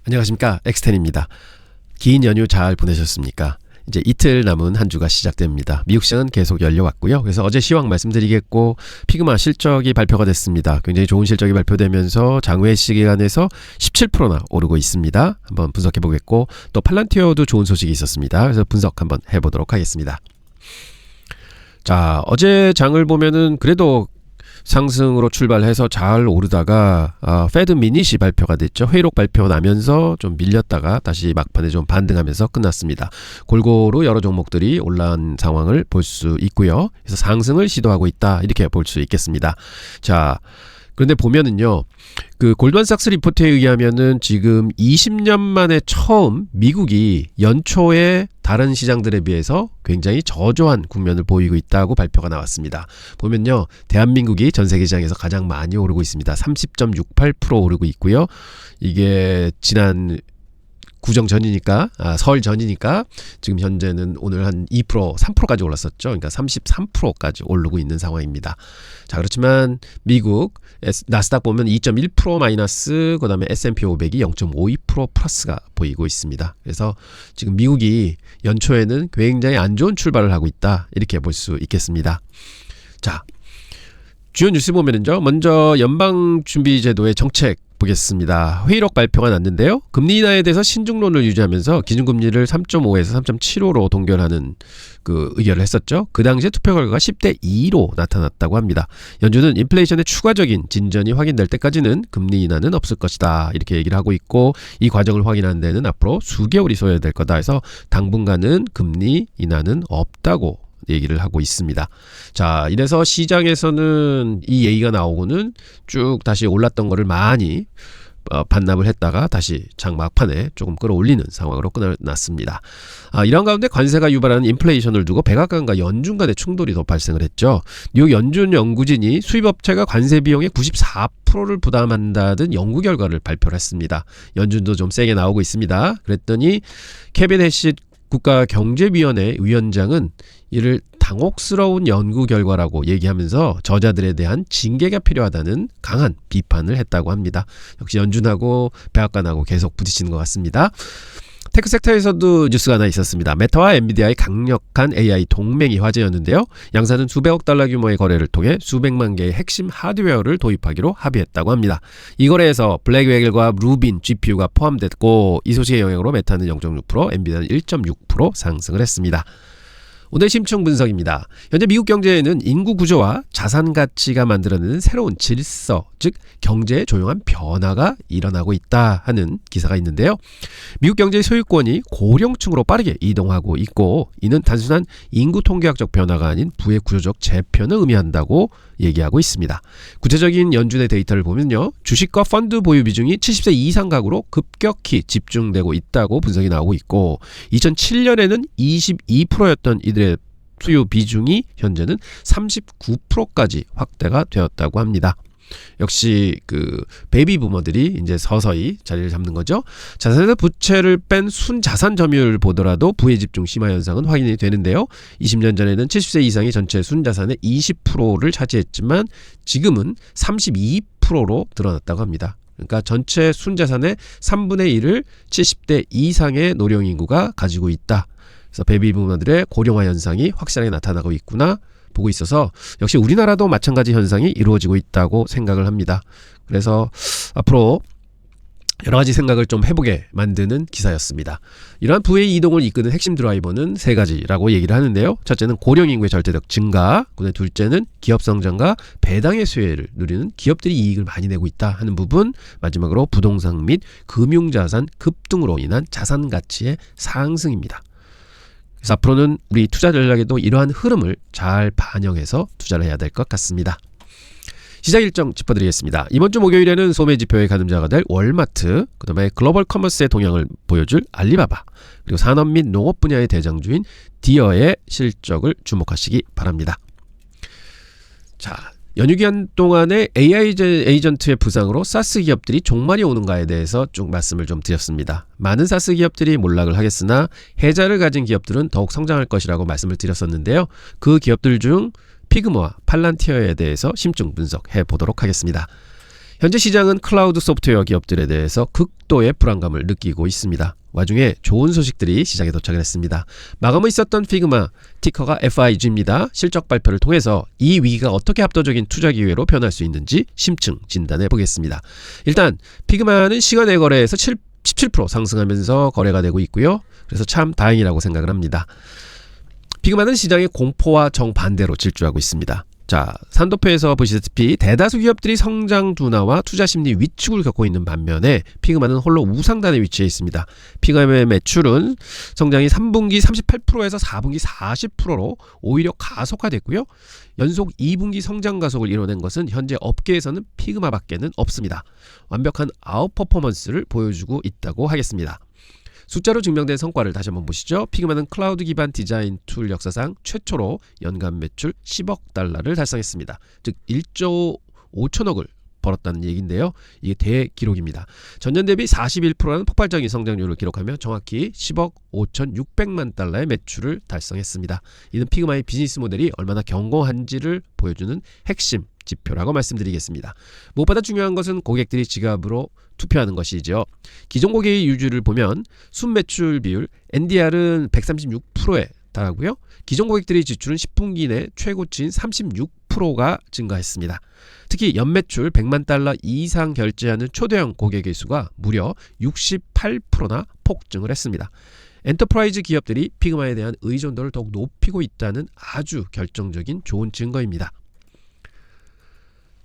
안녕하십니까, 엑스텐입니다. 긴 연휴 잘 보내셨습니까? 이제 이틀 남은 한 주가 시작됩니다. 미국 시장은 계속 열려왔고요. 그래서 어제 시황 말씀드리겠고, 피그마 실적이 발표가 됐습니다. 굉장히 좋은 실적이 발표되면서 장외 시기간에서 17%나 오르고 있습니다. 한번 분석해 보겠고, 또 팔란티어도 좋은 소식이 있었습니다. 그래서 분석 한번 해보도록 하겠습니다. 자, 어제 장을 보면은 그래도 상승으로 출발해서 잘 오르다가 페드 미닛이 발표가 됐죠. 회의록 발표 나면서 좀 밀렸다가 다시 막판에 좀 반등하면서 끝났습니다. 골고루 여러 종목들이 올라온 상황을 볼 수 있고요. 그래서 상승을 시도하고 있다, 이렇게 볼 수 있겠습니다. 자, 그런데 보면은요, 그 골드만삭스 리포트에 의하면은 지금 20년 만에 처음 미국이 연초에 다른 시장들에 비해서 굉장히 저조한 국면을 보이고 있다고 발표가 나왔습니다. 보면요, 대한민국이 전 세계 시장에서 가장 많이 오르고 있습니다. 30.68% 오르고 있고요. 이게 지난 구정 전이니까, 설 전이니까 지금 현재는 오늘 한 2%, 3%까지 올랐었죠. 그러니까 33%까지 오르고 있는 상황입니다. 자, 그렇지만 미국 나스닥 보면 2.1% 마이너스, 그 다음에 S&P 500이 0.52% 플러스가 보이고 있습니다. 그래서 지금 미국이 연초에는 굉장히 안 좋은 출발을 하고 있다, 이렇게 볼 수 있겠습니다. 자, 주요 뉴스 보면은요, 먼저 연방준비제도의 정책 보겠습니다. 회의록 발표가 났는데요, 금리 인하에 대해서 신중론을 유지하면서 기준금리를 3.5에서 3.75로 동결하는 그 의결을 했었죠. 그 당시에 투표 결과가 10대 2로 나타났다고 합니다. 연준은 인플레이션의 추가적인 진전이 확인될 때까지는 금리 인하는 없을 것이다, 이렇게 얘기를 하고 있고, 이 과정을 확인하는 데는 앞으로 수개월이 소요될 거다 해서 당분간은 금리 인하는 없다고 얘기를 하고 있습니다. 자, 이래서 시장에서는 이 얘기가 나오고는 쭉 다시 올랐던 거를 많이 반납을 했다가 다시 장 막판에 조금 끌어올리는 상황으로 끝났습니다. 이런 가운데 관세가 유발하는 인플레이션을 두고 백악관과 연준 간의 충돌이 더 발생을 했죠. 뉴욕 연준 연구진이 수입업체가 관세 비용의 94%를 부담한다는 연구 결과를 발표를 했습니다. 연준도 좀 세게 나오고 있습니다. 그랬더니 케빈 해시 국가경제위원회 위원장은 이를 당혹스러운 연구 결과라고 얘기하면서 저자들에 대한 징계가 필요하다는 강한 비판을 했다고 합니다. 역시 연준하고 백악관하고 계속 부딪히는 것 같습니다. 테크 섹터에서도 뉴스가 하나 있었습니다. 메타와 엔비디아의 강력한 AI 동맹이 화제였는데요. 양사는 수백억 달러 규모의 거래를 통해 수백만 개의 핵심 하드웨어를 도입하기로 합의했다고 합니다. 이 거래에서 블랙웨일과 루빈 GPU가 포함됐고, 이 소식의 영향으로 메타는 0.6%, 엔비디아는 1.6% 상승을 했습니다. 오늘 심층 분석입니다. 현재 미국 경제에는 인구 구조와 자산 가치가 만들어내는 새로운 질서, 즉 경제의 조용한 변화가 일어나고 있다 하는 기사가 있는데요. 미국 경제의 소유권이 고령층으로 빠르게 이동하고 있고, 이는 단순한 인구 통계학적 변화가 아닌 부의 구조적 재편을 의미한다고 얘기하고 있습니다. 구체적인 연준의 데이터를 보면요, 주식과 펀드 보유 비중이 70세 이상 가구로 급격히 집중되고 있다고 분석이 나오고 있고, 2007년에는 22%였던 이들의 수요 비중이 현재는 39%까지 확대가 되었다고 합니다. 역시 그 베이비 부머들이 이제 서서히 자리를 잡는 거죠. 자산에서 부채를 뺀 순자산 점유율을 보더라도 부의 집중 심화 현상은 확인이 되는데요. 20년 전에는 70세 이상이 전체 순자산의 20%를 차지했지만 지금은 32%로 드러났다고 합니다. 그러니까 전체 순자산의 3분의 1을 70대 이상의 노령 인구가 가지고 있다. 그래서 베이비 부머들의 고령화 현상이 확실하게 나타나고 있구나 보고 있어서, 역시 우리나라도 마찬가지 현상이 이루어지고 있다고 생각을 합니다. 그래서 앞으로 여러 가지 생각을 좀 해보게 만드는 기사였습니다. 이러한 부의 이동을 이끄는 핵심 드라이버는 세 가지라고 얘기를 하는데요. 첫째는 고령 인구의 절대적 증가, 둘째는 기업 성장과 배당의 수혜를 누리는 기업들이 이익을 많이 내고 있다 하는 부분, 마지막으로 부동산 및 금융자산 급등으로 인한 자산 가치의 상승입니다. 그래서 앞으로는 우리 투자 전략에도 이러한 흐름을 잘 반영해서 투자를 해야 될 것 같습니다. 시장 일정 짚어드리겠습니다. 이번 주 목요일에는 소매 지표의 가늠자가 될 월마트, 그 다음에 글로벌 커머스의 동향을 보여줄 알리바바, 그리고 산업 및 농업 분야의 대장주인 디어의 실적을 주목하시기 바랍니다. 자, 연휴 기간 동안에 AI 에이전트의 부상으로 사스 기업들이 종말이 오는가에 대해서 쭉 말씀을 좀 드렸습니다. 많은 사스 기업들이 몰락을 하겠으나 해자를 가진 기업들은 더욱 성장할 것이라고 말씀을 드렸었는데요. 그 기업들 중 피그마와 팔란티어에 대해서 심층 분석해 보도록 하겠습니다. 현재 시장은 클라우드 소프트웨어 기업들에 대해서 극도의 불안감을 느끼고 있습니다. 와중에 좋은 소식들이 시장에 도착을 했습니다. 마감에 있었던 피그마, 티커가 FIG입니다. 실적 발표를 통해서 이 위기가 어떻게 압도적인 투자 기회로 변할 수 있는지 심층 진단해 보겠습니다. 일단 피그마는 시간의 거래에서 17% 상승하면서 거래가 되고 있고요. 그래서 참 다행이라고 생각을 합니다. 피그마는 시장의 공포와 정반대로 질주하고 있습니다. 자, 산도표에서 보시다시피 대다수 기업들이 성장 둔화와 투자 심리 위축을 겪고 있는 반면에 피그마는 홀로 우상단에 위치해 있습니다. 피그마의 매출은 성장이 3분기 38%에서 4분기 40%로 오히려 가속화됐고요. 연속 2분기 성장 가속을 이뤄낸 것은 현재 업계에서는 피그마밖에는 없습니다. 완벽한 아웃 퍼포먼스를 보여주고 있다고 하겠습니다. 숫자로 증명된 성과를 다시 한번 보시죠. 피그마는 클라우드 기반 디자인 툴 역사상 최초로 연간 매출 10억 달러를 달성했습니다. 즉 1조 5천억을 벌었다는 얘기인데요. 이게 대기록입니다. 전년 대비 41%라는 폭발적인 성장률을 기록하며 정확히 10억 5,600만 달러의 매출을 달성했습니다. 이는 피그마의 비즈니스 모델이 얼마나 견고한지를 보여주는 핵심 지표라고 말씀드리겠습니다. 무엇보다 중요한 것은 고객들이 지갑으로 투표하는 것이죠. 기존 고객의 유주를 보면 순매출 비율 NDR은 136%에 달하고요. 기존 고객들의 지출은 10분기 내 최고치인 36%가 증가했습니다. 특히 연매출 100만 달러 이상 결제하는 초대형 고객의 수가 무려 68%나 폭증을 했습니다. 엔터프라이즈 기업들이 피그마에 대한 의존도를 더욱 높이고 있다는 아주 결정적인 좋은 증거입니다.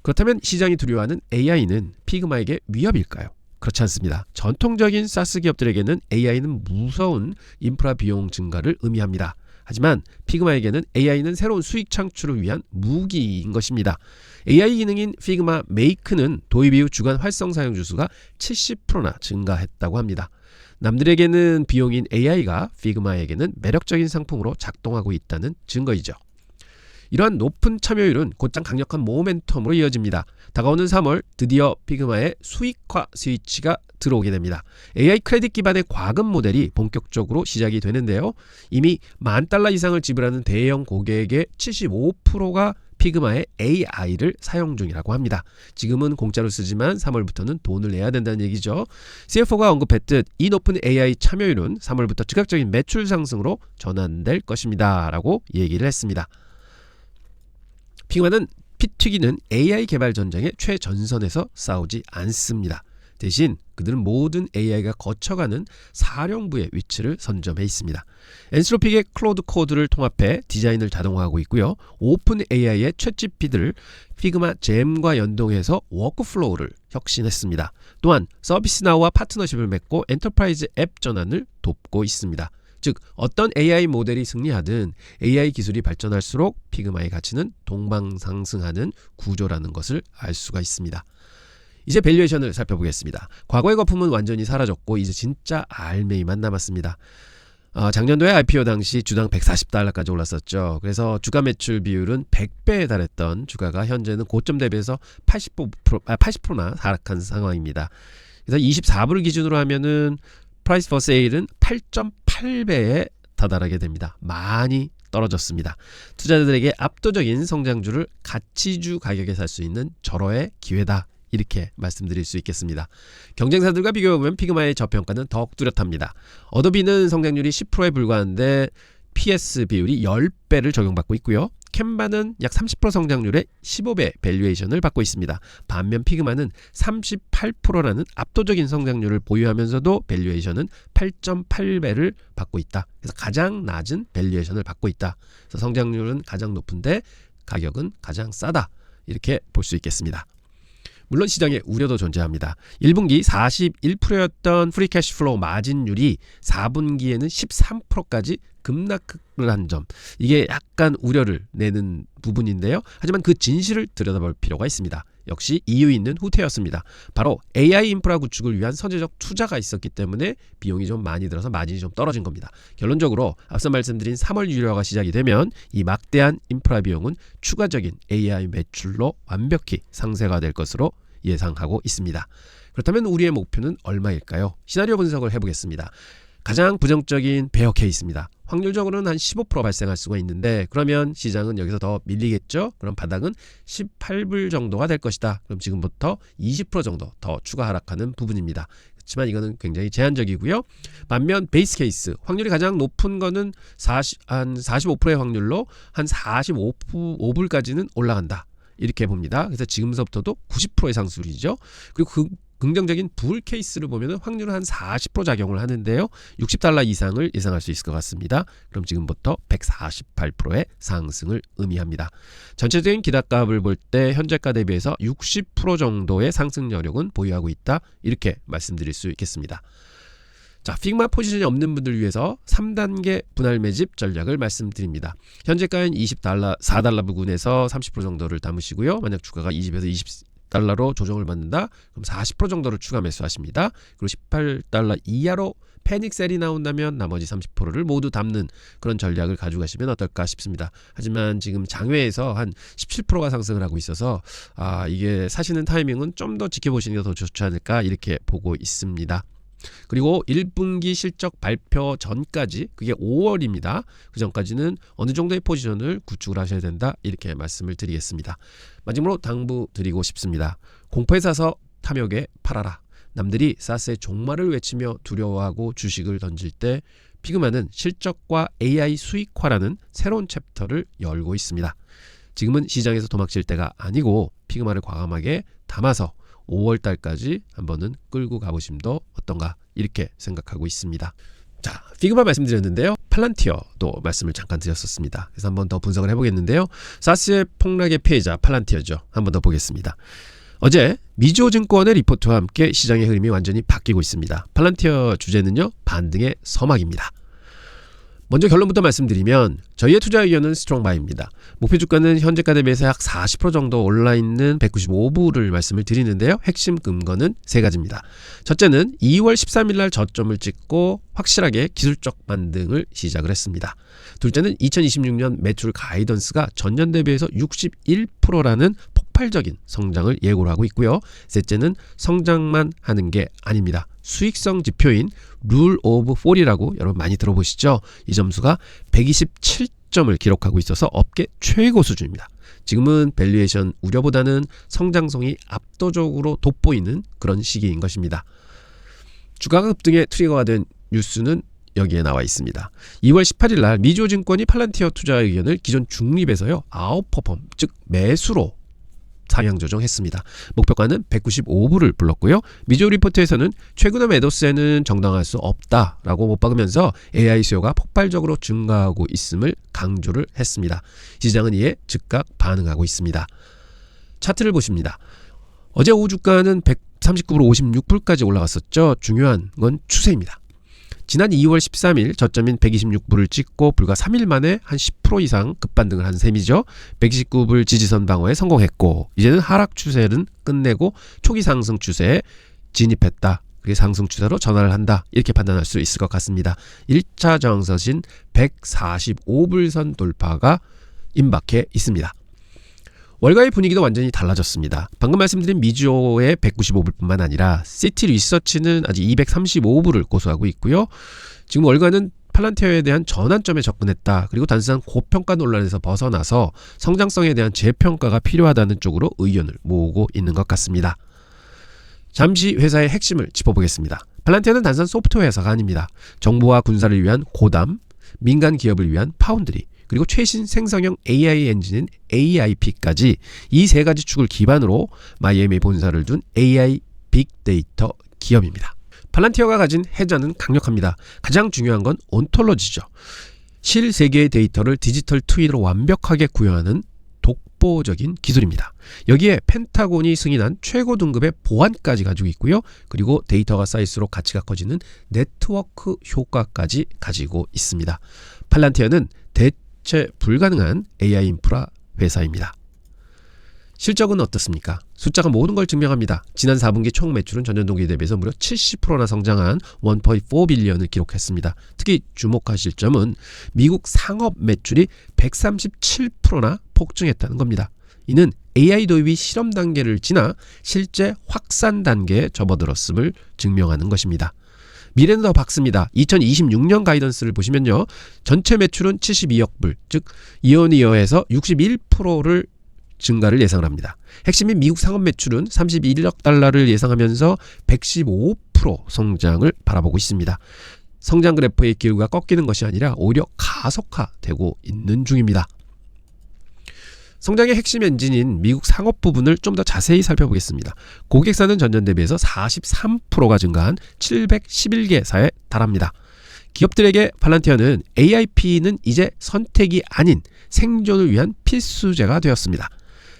그렇다면 시장이 두려워하는 AI는 피그마에게 위협일까요? 그렇지 않습니다. 전통적인 사스 기업들에게는 AI는 무서운 인프라 비용 증가를 의미합니다. 하지만 피그마에게는 AI는 새로운 수익 창출을 위한 무기인 것입니다. AI 기능인 피그마 메이크는 도입 이후 주간 활성 사용 주수가 70%나 증가했다고 합니다. 남들에게는 비용인 AI가 피그마에게는 매력적인 상품으로 작동하고 있다는 증거이죠. 이러한 높은 참여율은 곧장 강력한 모멘텀으로 이어집니다. 다가오는 3월 드디어 피그마의 수익화 스위치가 들어오게 됩니다. AI 크레딧 기반의 과금 모델이 본격적으로 시작이 되는데요. 이미 $10,000 이상을 지불하는 대형 고객의 75%가 피그마의 AI를 사용 중이라고 합니다. 지금은 공짜로 쓰지만 3월부터는 돈을 내야 된다는 얘기죠. CFO가 언급했듯 이 높은 AI 참여율은 3월부터 즉각적인 매출 상승으로 전환될 것입니다. 라고 얘기를 했습니다. 피그마는 피 튀기는 AI 개발 전쟁의 최전선에서 싸우지 않습니다. 대신 그들은 모든 AI가 거쳐가는 사령부의 위치를 선점해 있습니다. 엔스로픽의 클로드 코드를 통합해 디자인을 자동화하고 있고요. 오픈 AI의 챗GPT를 피그마 잼과 연동해서 워크플로우를 혁신했습니다. 또한 서비스나우와 파트너십을 맺고 엔터프라이즈 앱 전환을 돕고 있습니다. 즉 어떤 AI 모델이 승리하든 AI 기술이 발전할수록 피그마의 가치는 동방상승하는 구조라는 것을 알 수가 있습니다. 이제 밸류에이션을 살펴보겠습니다. 과거의 거품은 완전히 사라졌고 이제 진짜 알맹이만 남았습니다. 작년도에 IPO 당시 주당 $140까지 올랐었죠. 그래서 주가 매출 비율은 100배에 달했던 주가가 현재는 고점 대비해서 80%나 하락한 상황입니다. 그래서 24불을 기준으로 하면은 프라이스 퍼 세일은 8.8배에 다다르게 됩니다. 많이 떨어졌습니다. 투자자들에게 압도적인 성장주를 가치주 가격에 살 수 있는 절호의 기회다. 이렇게 말씀드릴 수 있겠습니다. 경쟁사들과 비교해보면 피그마의 저평가는 더욱 뚜렷합니다. 어도비는 성장률이 10%에 불과한데 PS 비율이 10배를 적용받고 있고요. 캔바는 약 30% 성장률에 15배 밸류에이션을 받고 있습니다. 반면 피그마는 38%라는 압도적인 성장률을 보유하면서도 밸류에이션은 8.8배를 받고 있다. 그래서 가장 낮은 밸류에이션을 받고 있다. 그래서 성장률은 가장 높은데 가격은 가장 싸다. 이렇게 볼 수 있겠습니다. 물론 시장에 우려도 존재합니다. 1분기 41%였던 프리 캐시플로우 마진율이 4분기에는 13%까지 급락을 한 점, 이게 약간 우려를 내는 부분인데요. 하지만 그 진실을 들여다볼 필요가 있습니다. 역시 이유 있는 후퇴였습니다. 바로 AI 인프라 구축을 위한 선제적 투자가 있었기 때문에 비용이 좀 많이 들어서 마진이 좀 떨어진 겁니다. 결론적으로 앞서 말씀드린 3월 유료화가 시작이 되면 이 막대한 인프라 비용은 추가적인 AI 매출로 완벽히 상쇄가 될 것으로 예상하고 있습니다. 그렇다면 우리의 목표는 얼마일까요? 시나리오 분석을 해보겠습니다. 가장 부정적인 베어 케이스입니다. 확률적으로는 한 15% 발생할 수가 있는데 그러면 시장은 여기서 더 밀리겠죠. 그럼 바닥은 18불 정도가 될 것이다. 그럼 지금부터 20% 정도 더 추가 하락하는 부분입니다. 그렇지만 이거는 굉장히 제한적이고요. 반면 베이스 케이스 확률이 가장 높은 거는 한 45%의 확률로 한 45불까지는 올라간다. 이렇게 봅니다. 그래서 지금서부터도 90%의 상승률이죠. 그리고 긍정적인 불 케이스를 보면 확률은 한 40% 작용을 하는데요. $60 이상을 예상할 수 있을 것 같습니다. 그럼 지금부터 148%의 상승을 의미합니다. 전체적인 기대값을 볼 때 현재가 대비해서 60% 정도의 상승 여력은 보유하고 있다. 이렇게 말씀드릴 수 있겠습니다. 자, 피그마 포지션이 없는 분들 위해서 3단계 분할 매집 전략을 말씀드립니다. 현재가인 $20, $4 부근에서 30% 정도를 담으시고요. 만약 주가가 20에서 20달러로 조정을 받는다. 그럼 40% 정도를 추가 매수하십니다. 그리고 $18 이하로 패닉 셀이 나온다면 나머지 30%를 모두 담는 그런 전략을 가져가시면 어떨까 싶습니다. 하지만 지금 장외에서 한 17%가 상승을 하고 있어서 이게 사시는 타이밍은 좀 더 지켜보시는 게 더 좋지 않을까 이렇게 보고 있습니다. 그리고 1분기 실적 발표 전까지 그게 5월입니다. 그 전까지는 어느 정도의 포지션을 구축을 하셔야 된다. 이렇게 말씀을 드리겠습니다. 마지막으로 당부드리고 싶습니다. 공포에 사서 탐욕에 팔아라. 남들이 사스의 종말을 외치며 두려워하고 주식을 던질 때 피그마는 실적과 AI 수익화라는 새로운 챕터를 열고 있습니다. 지금은 시장에서 도망칠 때가 아니고 피그마를 과감하게 담아서 5월달까지 한번은 끌고 가보심도 어떤가 이렇게 생각하고 있습니다. 자, 피그마 말씀드렸는데요. 팔란티어도 말씀을 잠깐 드렸었습니다. 그래서 한번 더 분석을 해보겠는데요. 사스의 폭락의 피해자 팔란티어죠. 한번 더 보겠습니다. 어제 미주호 증권의 리포트와 함께 시장의 흐름이 완전히 바뀌고 있습니다. 팔란티어 주제는요, 반등의 서막입니다. 먼저 결론부터 말씀드리면 저희의 투자 의견은 스트롱바이입니다. 목표 주가는 현재가 대비해서 약 40% 정도 올라있는 195불을 말씀을 드리는데요. 핵심 근거는 세 가지입니다. 첫째는 2월 13일 날 저점을 찍고 확실하게 기술적 반등을 시작을 했습니다. 둘째는 2026년 매출 가이던스가 전년 대비해서 61%라는 폭발적인 성장을 예고를 하고 있고요. 셋째는 성장만 하는 게 아닙니다. 수익성 지표인 룰 오브 40이라고 여러분 많이 들어보시죠? 이 점수가 127점을 기록하고 있어서 업계 최고 수준입니다. 지금은 밸류에이션 우려보다는 성장성이 압도적으로 돋보이는 그런 시기인 것입니다. 주가가 급등의 트리거가 된 뉴스는 여기에 나와 있습니다. 2월 18일 날 미주호 증권이 팔란티어 투자 의견을 기존 중립에서요 아웃퍼폼 즉 매수로 상향 조정했습니다. 목표가는 195불을 불렀고요. 미주호 리포트에서는 최근의 매도세는 정당할 수 없다라고 못 박으면서 AI 수요가 폭발적으로 증가하고 있음을 강조를 했습니다. 시장은 이에 즉각 반응하고 있습니다. 차트를 보십니다. 어제 오후 주가는 139불 56불까지 올라갔었죠. 중요한 건 추세입니다. 지난 2월 13일 저점인 126불을 찍고 불과 3일 만에 한 10% 이상 급반등을 한 셈이죠. 129불 지지선 방어에 성공했고 이제는 하락 추세는 끝내고 초기 상승 추세에 진입했다. 그게 상승 추세로 전환을 한다. 이렇게 판단할 수 있을 것 같습니다. 1차 저항선인 145불선 돌파가 임박해 있습니다. 월가의 분위기도 완전히 달라졌습니다. 방금 말씀드린 미주호의 195불뿐만 아니라 시티 리서치는 아직 235불을 고수하고 있고요. 지금 월가는 팔란티어에 대한 전환점에 접근했다. 그리고 단순한 고평가 논란에서 벗어나서 성장성에 대한 재평가가 필요하다는 쪽으로 의견을 모으고 있는 것 같습니다. 잠시 회사의 핵심을 짚어보겠습니다. 팔란티어는 단순한 소프트웨어 회사가 아닙니다. 정부와 군사를 위한 고담, 민간 기업을 위한 파운드리, 그리고 최신 생성형 AI 엔진인 AIP까지 이 세 가지 축을 기반으로 마이애미에 본사를 둔 AI 빅데이터 기업입니다. 팔란티어가 가진 해자는 강력합니다. 가장 중요한 건 온톨로지죠. 실세계의 데이터를 디지털 트윈으로 완벽하게 구현하는 독보적인 기술입니다. 여기에 펜타곤이 승인한 최고 등급의 보안까지 가지고 있고요. 그리고 데이터가 쌓일수록 가치가 커지는 네트워크 효과까지 가지고 있습니다. 팔란티어는 대체 불가능한 AI 인프라 회사입니다. 실적은 어떻습니까? 숫자가 모든 걸 증명합니다. 지난 4분기 총 매출은 전년 동기 대비해서 무려 70%나 성장한 1.4 빌리언을 기록했습니다. 특히 주목하실 점은 미국 상업 매출이 137%나 폭증했다는 겁니다. 이는 AI 도입이 실험 단계를 지나 실제 확산 단계에 접어들었음을 증명하는 것입니다. 미래는 더 밝습니다. 2026년 가이던스를 보시면요. 전체 매출은 72억 불, 즉 이어니어에서 61%를 증가를 예상을 합니다. 핵심인 미국 상업 매출은 31억 달러를 예상하면서 115% 성장을 바라보고 있습니다. 성장 그래프의 기울기가 꺾이는 것이 아니라 오히려 가속화되고 있는 중입니다. 성장의 핵심 엔진인 미국 상업 부분을 좀 더 자세히 살펴보겠습니다. 고객사는 전년 대비해서 43%가 증가한 711개사에 달합니다. 기업들에게 팔란티어는 AIP는 이제 선택이 아닌 생존을 위한 필수제가 되었습니다.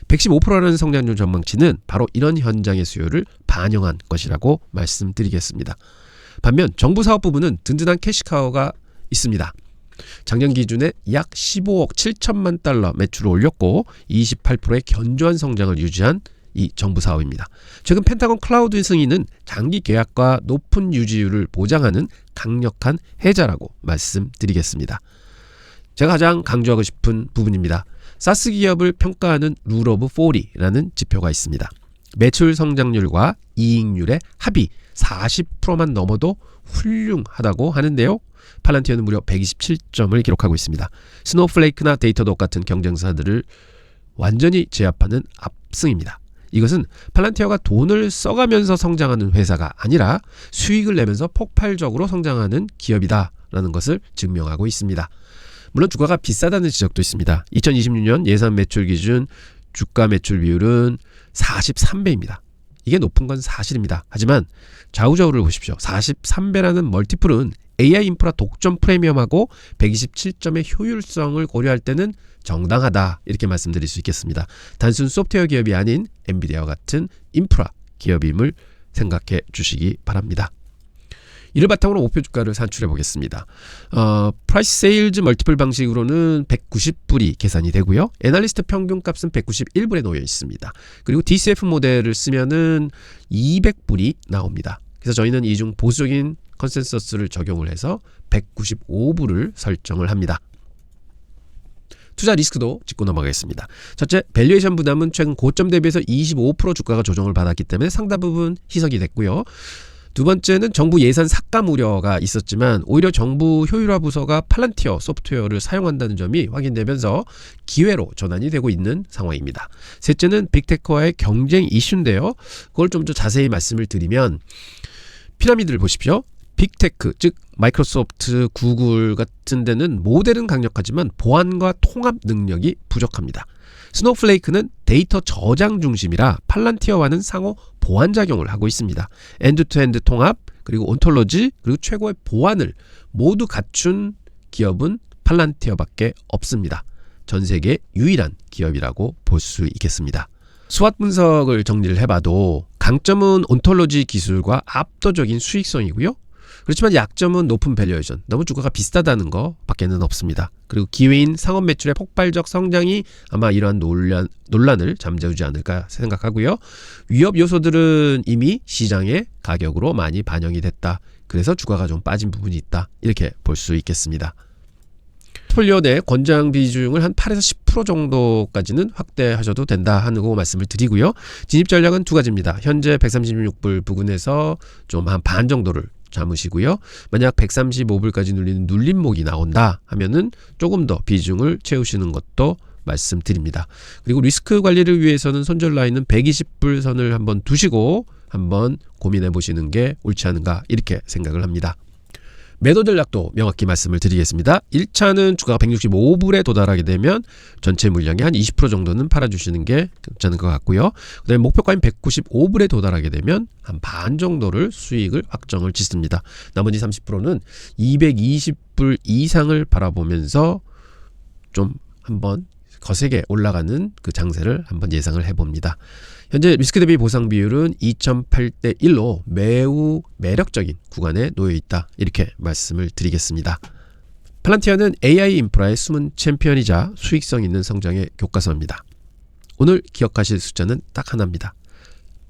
115%라는 성장률 전망치는 바로 이런 현장의 수요를 반영한 것이라고 말씀드리겠습니다. 반면 정부 사업 부분은 든든한 캐시카우가 있습니다. 작년 기준에 약 15억 7천만 달러 매출을 올렸고 28%의 견조한 성장을 유지한 이 정부 사업입니다. 최근 펜타곤 클라우드 승인은 장기 계약과 높은 유지율을 보장하는 강력한 해자라고 말씀드리겠습니다. 제가 가장 강조하고 싶은 부분입니다. 사스 기업을 평가하는 룰 오브 40라는 지표가 있습니다. 매출 성장률과 이익률의 합이 40%만 넘어도 훌륭하다고 하는데요. 팔란티어는 무려 127점을 기록하고 있습니다. 스노우플레이크나 데이터독 같은 경쟁사들을 완전히 제압하는 압승입니다. 이것은 팔란티어가 돈을 써가면서 성장하는 회사가 아니라 수익을 내면서 폭발적으로 성장하는 기업이다라는 것을 증명하고 있습니다. 물론 주가가 비싸다는 지적도 있습니다. 2026년 예산 매출 기준 주가 매출 비율은 43배입니다. 이게 높은 건 사실입니다. 하지만 좌우저우를 보십시오. 43배라는 멀티플은 AI 인프라 독점 프리미엄하고 127점의 효율성을 고려할 때는 정당하다 이렇게 말씀드릴 수 있겠습니다. 단순 소프트웨어 기업이 아닌 엔비디아와 같은 인프라 기업임을 생각해 주시기 바랍니다. 이를 바탕으로 목표 주가를 산출해 보겠습니다. 프라이스 세일즈 멀티플 방식으로는 190불이 계산이 되고요. 애널리스트 평균값은 191불에 놓여 있습니다. 그리고 DCF 모델을 쓰면은 200불이 나옵니다. 그래서 저희는 이중 보수적인 컨센서스를 적용을 해서 195불을 설정을 합니다. 투자 리스크도 짚고 넘어가겠습니다. 첫째, 밸류에이션 부담은 최근 고점 대비해서 25% 주가가 조정을 받았기 때문에 상당 부분 희석이 됐고요. 두 번째는 정부 예산 삭감 우려가 있었지만 오히려 정부 효율화 부서가 팔란티어 소프트웨어를 사용한다는 점이 확인되면서 기회로 전환이 되고 있는 상황입니다. 셋째는 빅테크와의 경쟁 이슈인데요. 그걸 좀 더 자세히 말씀을 드리면 피라미드를 보십시오. 빅테크, 즉 마이크로소프트, 구글 같은 데는 모델은 강력하지만 보안과 통합 능력이 부족합니다. 스노우플레이크는 데이터 저장 중심이라 팔란티어와는 상호 보완 작용을 하고 있습니다. 엔드투엔드 통합, 그리고 온톨로지, 그리고 최고의 보안을 모두 갖춘 기업은 팔란티어밖에 없습니다. 전 세계 유일한 기업이라고 볼 수 있겠습니다. 수학 분석을 정리를 해봐도 강점은 온톨로지 기술과 압도적인 수익성이고요. 그렇지만 약점은 높은 밸류에이션, 너무 주가가 비싸다는 거 밖에는 없습니다. 그리고 기회인 상업 매출의 폭발적 성장이 아마 이러한 논란을 잠재우지 않을까 생각하고요. 위협 요소들은 이미 시장의 가격으로 많이 반영이 됐다. 그래서 주가가 좀 빠진 부분이 있다. 이렇게 볼 수 있겠습니다. 포트폴리오 내 권장 비중을 한 8에서 10% 정도까지는 확대하셔도 된다 하는 거 말씀을 드리고요. 진입 전략은 두 가지입니다. 현재 136불 부근에서 좀 한 반 정도를 잡으시고요. 만약 135불까지 눌리는 눌림목이 나온다 하면은 조금 더 비중을 채우시는 것도 말씀드립니다. 그리고 리스크 관리를 위해서는 손절 라인은 120불 선을 한번 두시고 한번 고민해 보시는 게 옳지 않은가 이렇게 생각을 합니다. 매도 전략도 명확히 말씀을 드리겠습니다. 1차는 주가가 165불에 도달하게 되면 전체 물량의 한 20% 정도는 팔아주시는 게 괜찮은 것 같고요. 그 다음에 목표가인 195불에 도달하게 되면 한 반 정도를 수익을 확정을 짓습니다. 나머지 30%는 220불 이상을 바라보면서 좀 한번 거세게 올라가는 그 장세를 한번 예상을 해봅니다. 현재 리스크 대비 보상 비율은 2.8대 1로 매우 매력적인 구간에 놓여 있다. 이렇게 말씀을 드리겠습니다. 팔란티어는 AI 인프라의 숨은 챔피언이자 수익성 있는 성장의 교과서입니다. 오늘 기억하실 숫자는 딱 하나입니다.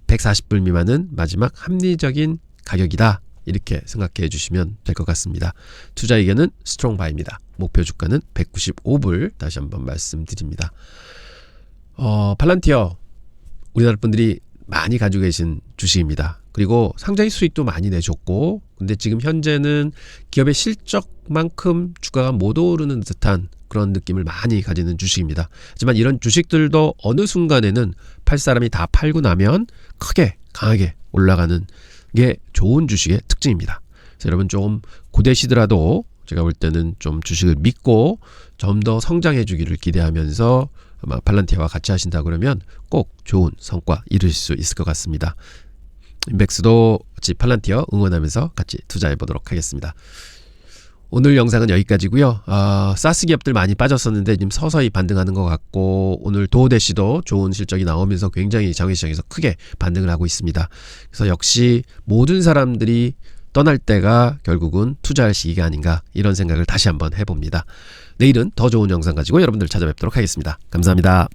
140불 미만은 마지막 합리적인 가격이다. 이렇게 생각해 주시면 될 것 같습니다. 투자 의견은 스트롱 바이입니다. 목표 주가는 195불 다시 한번 말씀드립니다. 팔란티어 우리나라 분들이 많이 가지고 계신 주식입니다. 그리고 상장의 수익도 많이 내줬고, 근데 지금 현재는 기업의 실적만큼 주가가 못 오르는 듯한 그런 느낌을 많이 가지는 주식입니다. 하지만 이런 주식들도 어느 순간에는 팔 사람이 다 팔고 나면 크게 강하게 올라가는 게 좋은 주식의 특징입니다. 그래서 여러분 조금 고되시더라도 제가 볼 때는 좀 주식을 믿고 좀 더 성장해 주기를 기대하면서 아마 팔란티아와 같이 하신다 그러면 꼭 좋은 성과 이루실 수 있을 것 같습니다. 인백스도 같이 팔란티아 응원하면서 같이 투자해 보도록 하겠습니다. 오늘 영상은 여기까지고요. 사스 기업들 많이 빠졌었는데 지금 서서히 반등하는 것 같고, 오늘 도어대시도 좋은 실적이 나오면서 굉장히 장외시장에서 크게 반등을 하고 있습니다. 그래서 역시 모든 사람들이 떠날 때가 결국은 투자할 시기가 아닌가, 이런 생각을 다시 한번 해봅니다. 내일은 더 좋은 영상 가지고 여러분들 찾아뵙도록 하겠습니다. 감사합니다.